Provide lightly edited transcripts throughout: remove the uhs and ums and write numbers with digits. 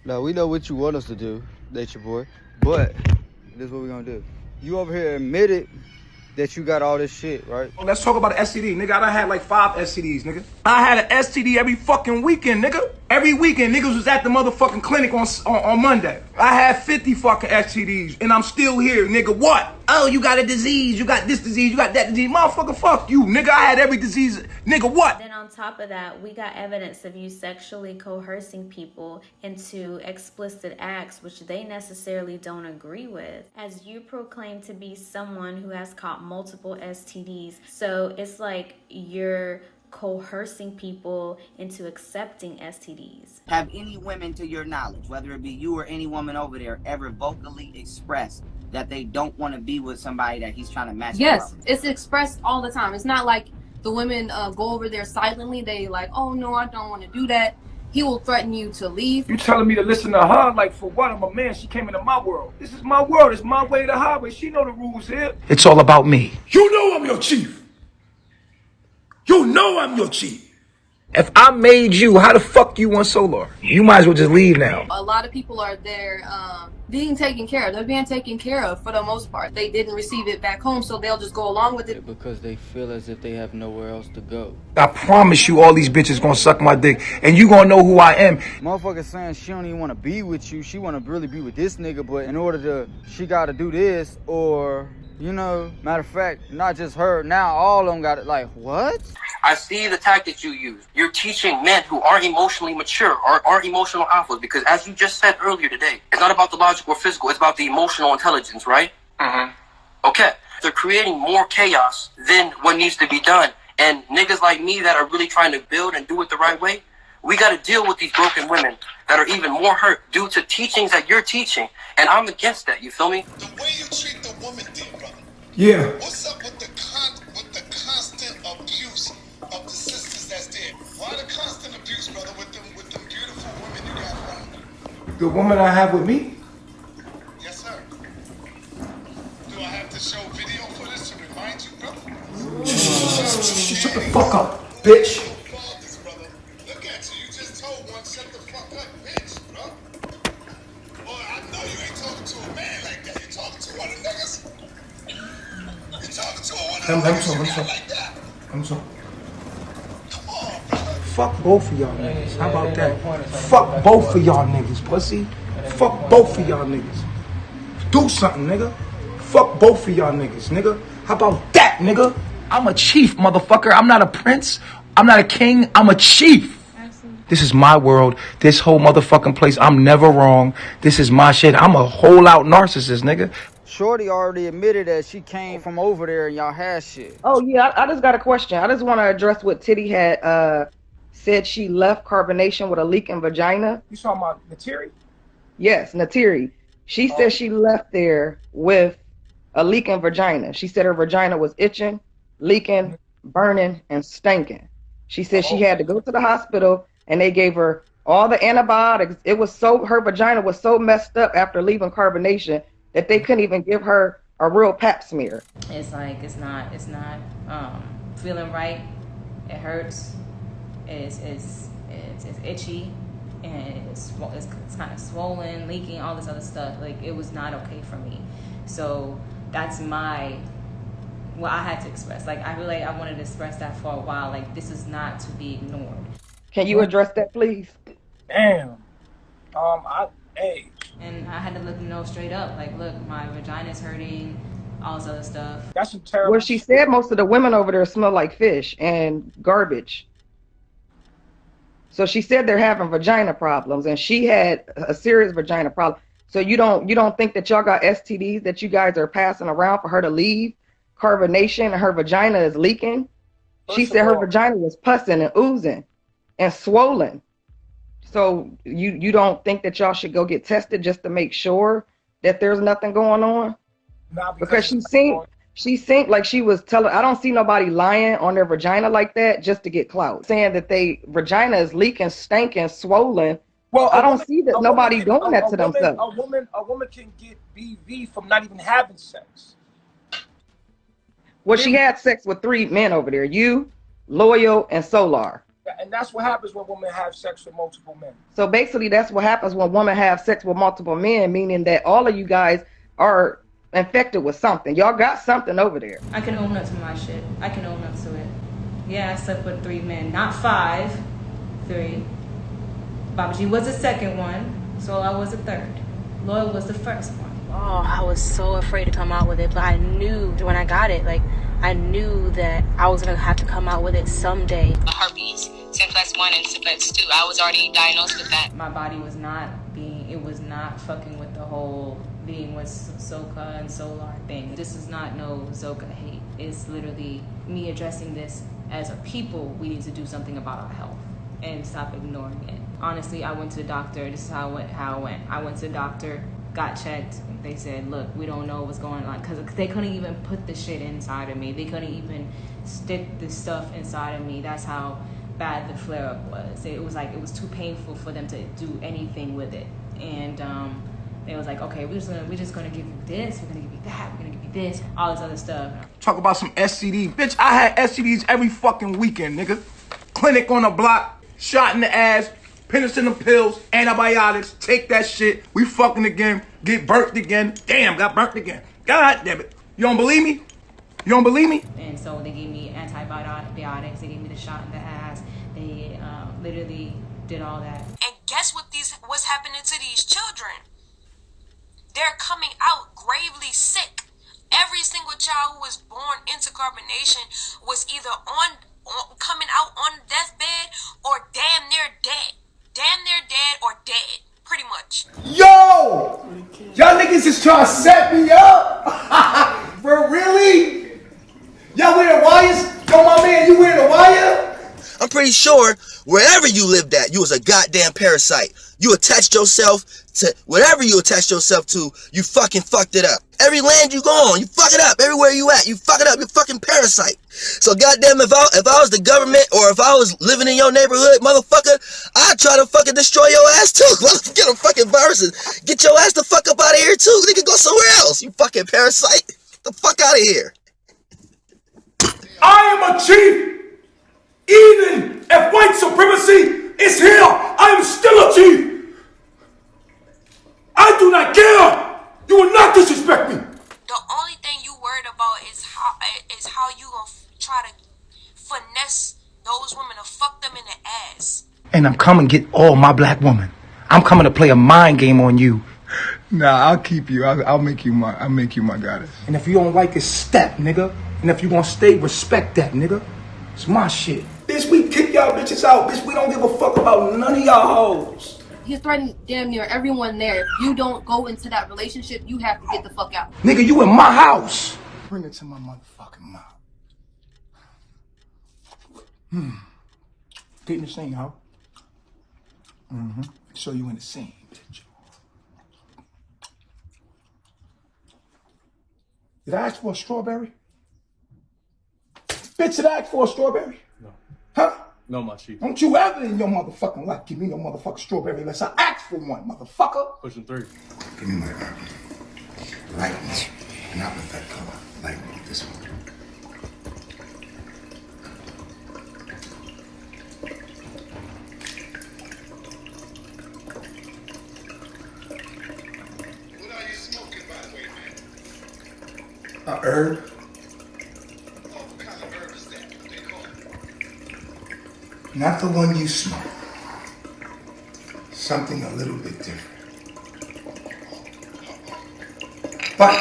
Now, we know what you want us to do, NatureBoy, but this is what we're gonna do. You over here admitted that you got all this shit, right? Let's talk about the STD, nigga. I done had like 5 STDs, nigga. I had an STD every fucking weekend, nigga. Every weekend, niggas was at the motherfucking clinic on Monday. I had 50 fucking STDs, and I'm still here, nigga. What? Oh, you got a disease, you got this disease, you got that disease. Motherfucker, fuck you, nigga. I had every disease, nigga. What? Then on top of that, we got evidence of you sexually coercing people into explicit acts which they necessarily don't agree with, as you proclaim to be someone who has caught multiple STDs. So it's like you're coercing people into accepting STDs. Have any women, to your knowledge, whether it be you or any woman over there, ever vocally expressed that they don't want to be with somebody that he's trying to match? Yes, it's expressed all the time. It's not like the women go over there silently. They like, oh no, I don't want to do that. He will threaten you to leave. You telling me to listen to her? Like, for what? I'm a man. She came into my world. This is my world. It's my way to the highway. She know the rules here. It's all about me. You know I'm your chief. You know I'm your chief. If I made you, how the fuck you want Solar? You might as well just leave now. A lot of people are there being taken care of. They're being taken care of for the most part. They didn't receive it back home, so they'll just go along with it. Because they feel as if they have nowhere else to go. I promise you all these bitches gonna suck my dick, and you gonna know who I am. Motherfucker saying she don't even want to be with you. She want to really be with this nigga, but in order to, she got to do this, or, you know, matter of fact, not just her, now all of them got it. Like, what? I see the tactics you use. You're teaching men who aren't emotionally mature, aren't emotional alphas, because as you just said earlier today, it's not about the logical or physical, it's about the emotional intelligence, right? Mm-hmm. Okay. They're creating more chaos than what needs to be done. And niggas like me that are really trying to build and do it the right way, we got to deal with these broken women that are even more hurt due to teachings that you're teaching. And I'm against that, you feel me? The way you treat the woman, dear brother. Yeah. What's up with the constant abuse of the sisters that's there? Why the constant abuse, brother, with them beautiful women you got around? The woman I have with me? Yes, sir. Do I have to show video footage to remind you, brother? Shut the fuck up, bitch. Look at you. You just told one, shut the fuck up, bitch, bro. Boy, I know you ain't talking to a man like that. You're talking to one of the niggas. You're talking to one of the niggas like that. I'm sorry. Come on, brother. Fuck both of y'all niggas. How about that? Fuck both of y'all niggas, pussy. Fuck both of y'all niggas. Do something, nigga. Fuck both of y'all niggas, nigga. How about that, nigga? I'm a chief, motherfucker. I'm not a prince. I'm not a king. I'm a chief. This is my world. This whole motherfucking place. I'm never wrong. This is my shit. I'm a whole out narcissist, nigga. Shorty already admitted that she came from over there and y'all had shit. Oh, yeah, I just got a question. I just want to address what Titty had said. She left carbonation with a leaking vagina. You talking about Natiri? Yes, Natiri. She said she left there with a leaking vagina. She said her vagina was itching, leaking, burning, and stinking. She said she had to go to the hospital and they gave her all the antibiotics. It was so, her vagina was so messed up after leaving carbonation that they couldn't even give her a real pap smear. It's like it's not feeling right. It hurts. It's itchy, and it's kind of swollen, leaking, all this other stuff. Like, it was not okay for me. So that's what I had to express. Like, I wanted to express that for a while. Like, this is not to be ignored. Can you address that, please? Damn. And I had to let them know straight up, like, look, my vagina's hurting, all this other stuff. That's some terrible. Well, she said most of the women over there smell like fish and garbage. So she said they're having vagina problems, and she had a serious vagina problem. So you don't think that y'all got STDs that you guys are passing around for her to leave carbonation and her vagina is leaking? She said her vagina was pussing and oozing and swollen. So you don't think that y'all should go get tested just to make sure that there's nothing going on? Because she seemed like she was telling, I don't see nobody lying on their vagina like that just to get clout, saying that they vagina is leaking, stinking, swollen. Well, I don't see that nobody doing that to themselves. A woman can get BV from not even having sex. Well, she had sex with 3 men over there, you, Loyal, and Solar. And that's what happens when women have sex with multiple men. So basically, that's what happens when women have sex with multiple men, meaning that all of you guys are infected with something. Y'all got something over there. I can own up to my shit. I can own up to it. Yeah, I slept with 3 men, not 5, 3. Babaji was the second one, Sola was the third. Loyal was the first one. Oh, I was so afraid to come out with it, but I knew when I got it, like, I knew that I was gonna have to come out with it someday. Herpes, simplex 1 and simplex 2. I was already diagnosed with that. My body was not fucking with the whole being with Soka and Solar thing. This is not no Zoka hate. It's literally me addressing this as a people. We need to do something about our health and stop ignoring it. Honestly, I went to the doctor. This is how it went. I went to the doctor, got checked. They said, look, we don't know what's going on. Because they couldn't even put the shit inside of me. They couldn't even stick the stuff inside of me. That's how bad the flare-up was. It was like, it was too painful for them to do anything with it. And they was like, okay, we're just gonna give you this, we're gonna give you that, we're gonna give you this, all this other stuff. Talk about some STDs. Bitch, I had STDs every fucking weekend, nigga. Clinic on the block, shot in the ass, penicillin pills, antibiotics, take that shit. We fucking again, get burnt again. Damn, got burnt again. God damn it. You don't believe me? You don't believe me? And so they gave me antibiotics, they gave me the shot in the ass, they literally did all that. And guess what's happening to these children? They're coming out gravely sick. Every single child who was born into carbonation was either coming out on deathbed or damn near dead. Damn near dead or dead, pretty much. Yo! Y'all niggas is trying to set me up? For really? Y'all wearing wires? Yo, my man, you wearing a wire? I'm pretty sure wherever you lived at, you was a goddamn parasite. You attached yourself to whatever you attached yourself to, you fucking fucked it up. Every land you go on, you fuck it up. Everywhere you at, you fuck it up. You fucking parasite. So goddamn, if I was the government or if I was living in your neighborhood, motherfucker, I'd try to fucking destroy your ass too. Get a fucking virus and get your ass the fuck up out of here too. Nigga, go somewhere else. You fucking parasite. Get the fuck out of here. I am a chief. Even if white supremacy is here, I am still a chief. I do not care. You will not disrespect me. The only thing you worried about is how you gonna try to finesse those women to fuck them in the ass. And I'm coming to get all my black woman. I'm coming to play a mind game on you. Nah, I'll keep you. I'll make you my goddess. And if you don't like it, step, nigga. And if you gonna stay, respect that, nigga. It's my shit. Bitch, we kick y'all bitches out. Bitch, we don't give a fuck about none of y'all hoes. He threatened damn near everyone there. If you don't go into that relationship, you have to get the fuck out. Nigga, you in my house. Bring it to my motherfucking mouth. Get in the scene, huh? So you in the scene, bitch. Did I ask for a strawberry? Bitch, did I ask for a strawberry? No. Huh? No, my chief. Don't you ever in your motherfucking life give me no motherfucking strawberry unless I ask for one, motherfucker. Pushing 3. Give me my light one, not with that color. Light one with this one. What are you smoking, by the way, man? A herb. Oh, what kind of herb is that? What they call it? Not the one you smoke. Something a little bit different. But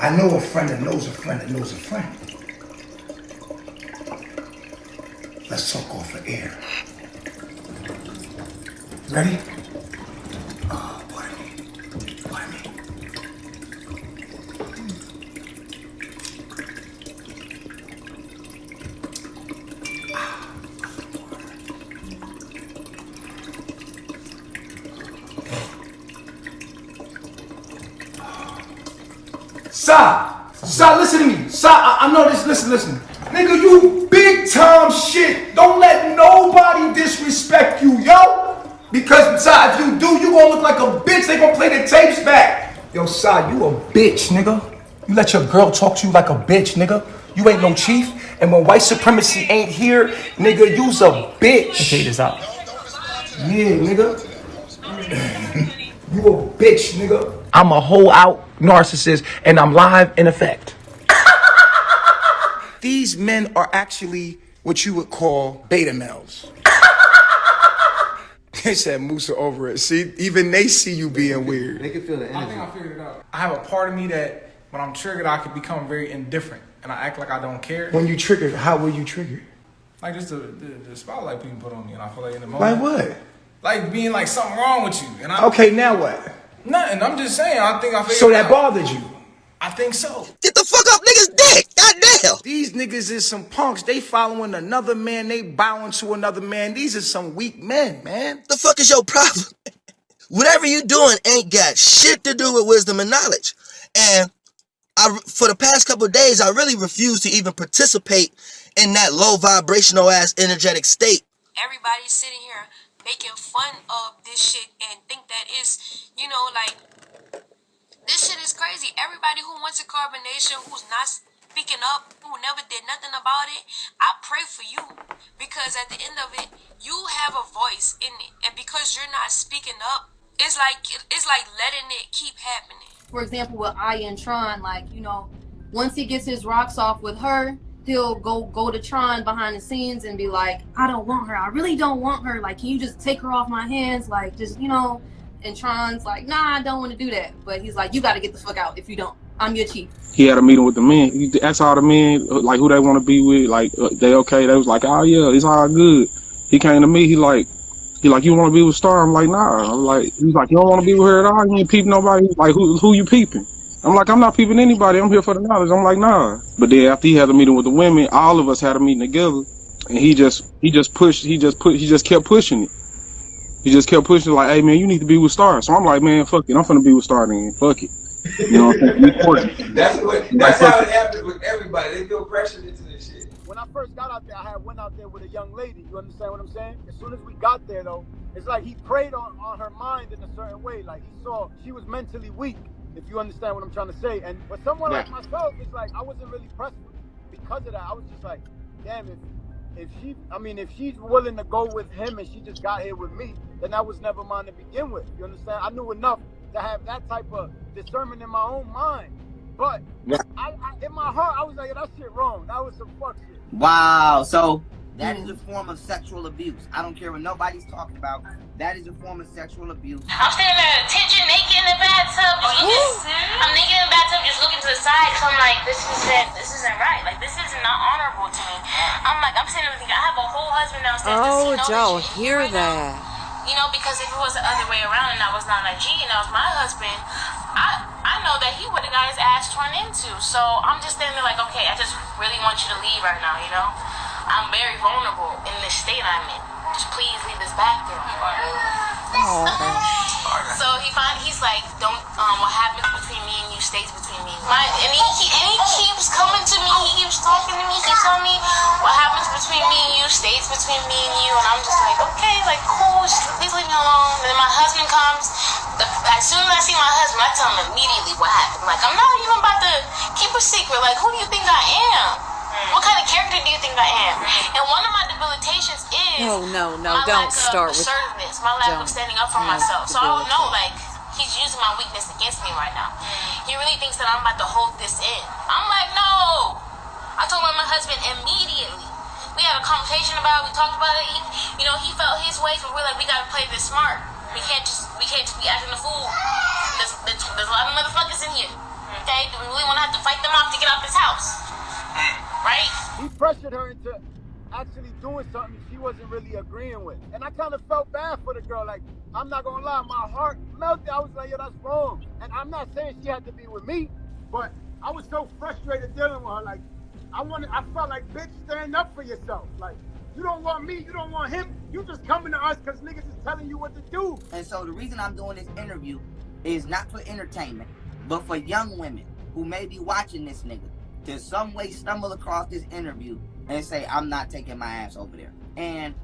I know a friend that knows a friend that knows a friend. Let's talk off the air. Ready? Oh, pardon me. Pardon me. Sa, listen to me. Sa, I know this. Listen. Nigga, you big time shit. Don't let nobody disrespect you, yo. Because, Sa, if you do, you gonna look like a bitch. They gonna play the tapes back. Yo, Sa, you a bitch, nigga. You let your girl talk to you like a bitch, nigga. You ain't no chief. And when white supremacy ain't here, nigga, you's a bitch. Check this out. Yeah, nigga. You a bitch, nigga. I'm a whole out narcissist, and I'm live in effect. These men are actually what you would call beta males. They said Musa over it. See, even they see you being weird. They can feel the energy. I think I figured it out. I have a part of me that when I'm triggered, I can become very indifferent and I act like I don't care. When you triggered, how were you triggered? Like just the spotlight people put on me, and I feel like in the moment. Like what? Like being like something wrong with you. And Okay, now what? Nothing. I'm just saying. I think I figured So it that out. bothered you? I think so. Get the fuck up, niggas' dick. Goddamn. These niggas is some punks. They following another man. They bowing to another man. These are some weak men, man. The fuck is your problem? Whatever you doing ain't got shit to do with wisdom and knowledge. And for the past couple of days, I really refuse to even participate in that low vibrational ass energetic state. Everybody's sitting here making fun of this shit and think that it's, you know, like, this shit is crazy. Everybody who wants a carbonation, who's not speaking up, who never did nothing about it, I pray for you. Because at the end of it, you have a voice in it. And because you're not speaking up, it's like letting it keep happening. For example, with Aya and Tron, like, you know, once he gets his rocks off with her, he'll go to Tron behind the scenes and be like, I don't want her. I really don't want her. Like, can you just take her off my hands? Like, just, you know. And Tron's like, nah, I don't want to do that. But he's like, you got to get the fuck out if you don't. I'm your chief. He had a meeting with the men. He asked all the men, like, who they want to be with. Like, they okay. They was like, oh, yeah, it's all good. He came to me. He like, you want to be with Star? I'm like, nah. I'm like, he's like, you don't want to be with her at all? You ain't peeping nobody? He's like, who you peeping? I'm like, I'm not peeping anybody. I'm here for the knowledge. I'm like, nah. But then after he had a meeting with the women, all of us had a meeting together. And he just kept pushing it. He just kept pushing like, hey man, you need to be with Star. So I'm like, man, fuck it. I'm finna be with Star then. Fuck it. You know what I'm saying? That's how it happens with everybody. They feel pressured into this shit. When I first got out there, I went out there with a young lady. You understand what I'm saying? As soon as we got there though, it's like he preyed on her mind in a certain way. Like he saw she was mentally weak, if you understand what I'm trying to say. And for someone like myself, it's like I wasn't really pressed because of that. I was just like, damn, if she's willing to go with him and she just got here with me, then that was never mine to begin with. You understand? I knew enough to have that type of discernment in my own mind. But I in my heart, I was like, that shit wrong. That was some fuck shit. Wow. So that is a form of sexual abuse. I don't care what nobody's talking about. That is a form of sexual abuse. I'm standing at attention, naked in the bathtub. I'm naked in the bathtub, just looking to the side. So I'm like, this isn't right. Like, this is not honorable to me. I'm like, I'm sitting there thinking, I have a whole husband downstairs. Oh, y'all hear that? You know, because if it was the other way around and I was not a G and that was my husband, I know that he would have got his ass torn into. So I'm just standing there like, okay, I just really want you to leave right now, you know? I'm very vulnerable in this state I'm in. Just please leave this bathroom. So he's like, don't, what happens between me and you stays between me. And he keeps coming to me, he keeps talking to me, he keeps telling me what happens between me and you stays between me and you. And I'm just like, okay, like cool, just please leave me alone. And then my husband comes. As soon as I see my husband, I tell him immediately what happened. Like, I'm not even about to keep a secret. Like, who do you think I am? What kind of character do you think I am? And one of my debilitations is No, my don't lack start of with assertiveness, my lack of standing up for myself. So I don't know, like, he's using my weakness against me right now. He really thinks that I'm about to hold this in. I'm like, no. I told my husband immediately. We had a conversation about it. We talked about it. He felt his way, but we're like, we gotta play this smart. We can't just be acting a fool. There's a lot of motherfuckers in here. Okay, do we really want to have to fight them off to get out this house? Right? He pressured her into actually doing something she wasn't really agreeing with. And I kind of felt bad for the girl. Like, I'm not gonna lie, my heart melted. I was like, yo, that's wrong. And I'm not saying she had to be with me, but I was so frustrated dealing with her. Like, I felt like, bitch, stand up for yourself. Like, you don't want me, you don't want him. You just coming to us because niggas is telling you what to do. And so the reason I'm doing this interview is not for entertainment, but for young women who may be watching this nigga to some way stumble across this interview and say, I'm not taking my ass over there. And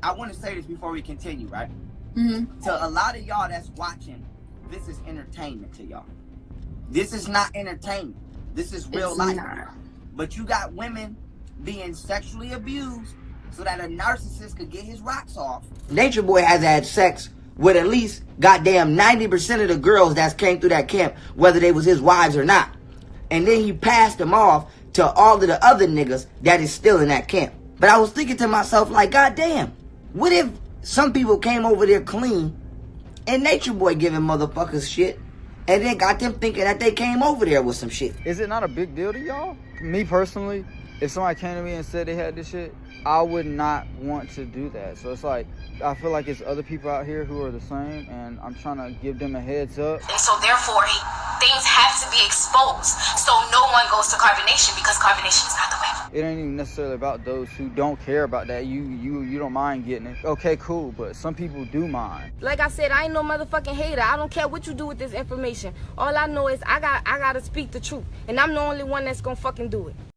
I want to say this before we continue, right? To a lot of y'all that's watching, this is entertainment to y'all. This is not entertainment. This is real life. But you got women being sexually abused so that a narcissist could get his rocks off. NatureBoy has had sex with at least goddamn 90% of the girls that came through that camp, whether they was his wives or not. And then he passed them off to all of the other niggas that is still in that camp. But I was thinking to myself, like, goddamn, what if some people came over there clean and NatureBoy giving motherfuckers shit and then got them thinking that they came over there with some shit? Is it not a big deal to y'all? Me personally, if somebody came to me and said they had this shit, I would not want to do that. So it's like, I feel like it's other people out here who are the same, and I'm trying to give them a heads up. And so therefore, things have to be exposed so no one goes to carbonation, because carbonation is not the way. It ain't even necessarily about those who don't care about that. You don't mind getting it. Okay, cool, but some people do mind. Like I said, I ain't no motherfucking hater. I don't care what you do with this information. All I know is I gotta speak the truth, and I'm the only one that's gonna fucking do it.